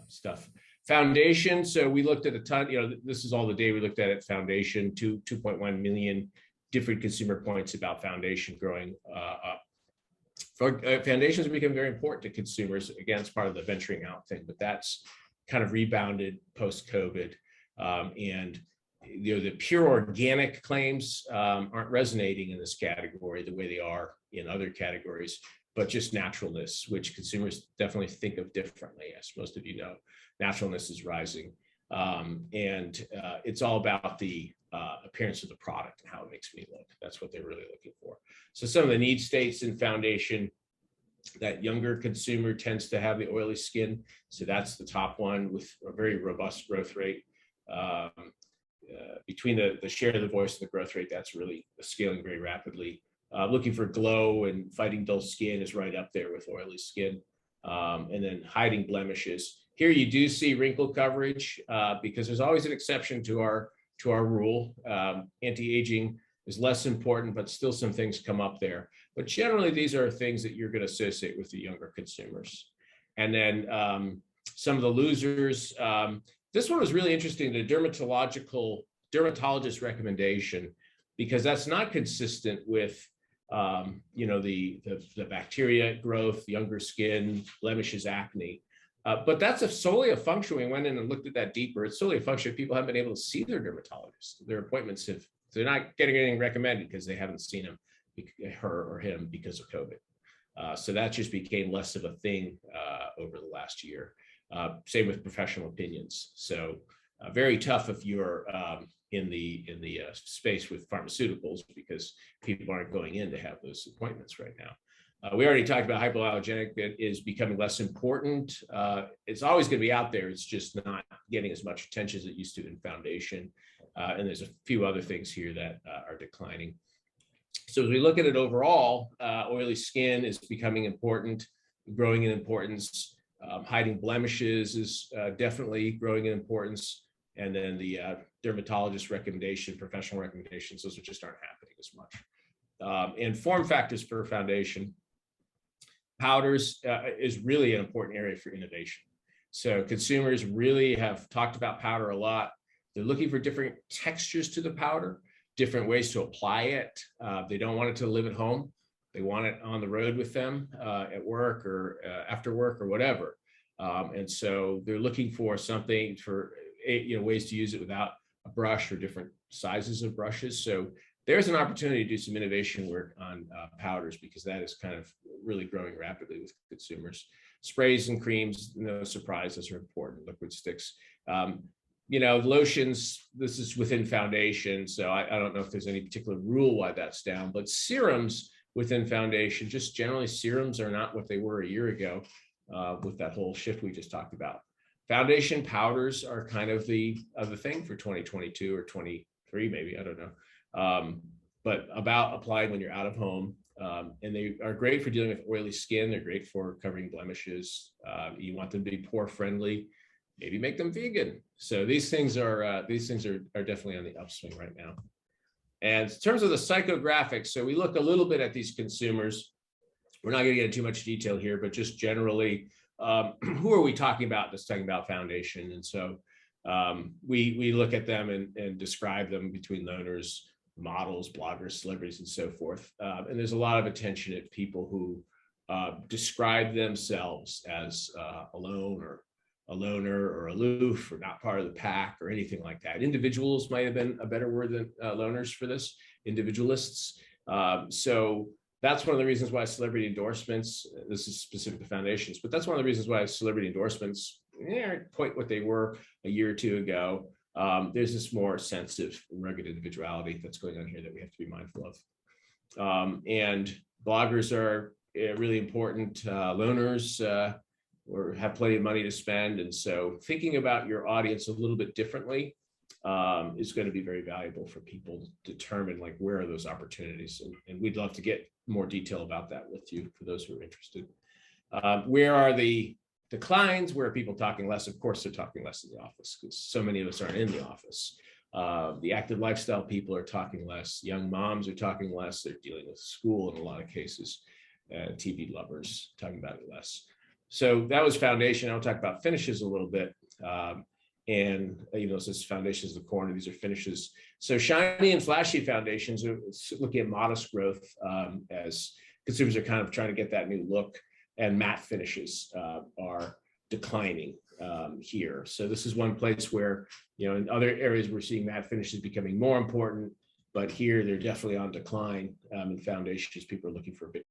stuff. Foundation. So we looked at a ton, this is all the data we looked at Foundation, 2.1 million different consumer points about foundation growing up. Foundations become very important to consumers. Again, it's part of the venturing out thing, but that's kind of rebounded post-COVID. And the pure organic claims aren't resonating in this category the way they are in other categories, but just naturalness, which consumers definitely think of differently, as most of you know. Naturalness is rising. And it's all about the appearance of the product and how it makes me look. That's what they're really looking for. So some of the need states in foundation, that younger consumer tends to have the oily skin. So that's the top one with a very robust growth rate. Between the share of the voice and the growth rate, that's really scaling very rapidly. Looking for glow and fighting dull skin is right up there with oily skin. And then hiding blemishes. Here you do see wrinkle coverage because there's always an exception to our rule. Anti-aging is less important, but still some things come up there. But generally, these are things that you're going to associate with the younger consumers. And then some of the losers. This one was really interesting, the dermatologist recommendation, because that's not consistent with the bacteria growth, younger skin, blemishes, acne. But that's solely a function. We went in and looked at that deeper. It's solely a function of people haven't been able to see their dermatologist. Their appointments they're not getting anything recommended because they haven't seen her or him because of COVID. So that just became less of a thing over the last year. Same with professional opinions. So very tough if you're in the space with pharmaceuticals because people aren't going in to have those appointments right now. We already talked about hypoallergenic. That is becoming less important. It's always going to be out there. It's just not getting as much attention as it used to in foundation. And there's a few other things here that are declining. So as we look at it overall, oily skin is becoming important, growing in importance. Hiding blemishes is definitely growing in importance. And then the dermatologist recommendation, professional recommendations, those just aren't happening as much. And form factors for foundation. Powders is really an important area for innovation. So consumers really have talked about powder a lot. They're looking for different textures to the powder, different ways to apply it. They don't want it to live at home. They want it on the road with them at work or after work or whatever. And so they're looking for something for ways to use it without a brush or different sizes of brushes. So there's an opportunity to do some innovation work on powders because that is kind of really growing rapidly with consumers. Sprays and creams, no surprise, those are important. Liquid sticks. Lotions, this is within foundation. So I don't know if there's any particular rule why that's down, but serums within foundation, just generally serums are not what they were a year ago with that whole shift we just talked about. Foundation powders are kind of the thing for 2022 or 23, maybe, I don't know. But about applying when you're out of home. And they are great for dealing with oily skin. They're great for covering blemishes. You want them to be pore friendly, maybe make them vegan. So these things are definitely on the upswing right now. And in terms of the psychographics, so we look a little bit at these consumers. We're not going to get into too much detail here, but just generally, who are we talking about that's talking about foundation? And so we look at them and describe them between loners, models, bloggers, celebrities, and so forth. And there's a lot of attention at people who describe themselves as alone or a loner or aloof or not part of the pack or anything like that. Individuals might have been a better word than loners for this, individualists. So that's one of the reasons why celebrity endorsements, this is specific to foundations, but that's one of the reasons why celebrity endorsements aren't quite what they were a year or two ago. There's this more sensitive, rugged individuality that's going on here that we have to be mindful of. And bloggers are really important. Loners or have plenty of money to spend. And so thinking about your audience a little bit differently is going to be very valuable for people to determine like where are those opportunities. And we'd love to get more detail about that with you for those who are interested. Where are the declines? Where are people talking less? Of course, they're talking less in the office because so many of us aren't in the office. The active lifestyle people are talking less. Young moms are talking less. They're dealing with school in a lot of cases. TV lovers talking about it less. So that was foundation. I'll talk about finishes a little bit. And since foundation is the corner, these are finishes. So shiny and flashy foundations are looking at modest growth as consumers are kind of trying to get that new look, and matte finishes are declining here. So this is one place where, in other areas we're seeing matte finishes becoming more important, but here they're definitely on decline in foundations. People are looking for a bit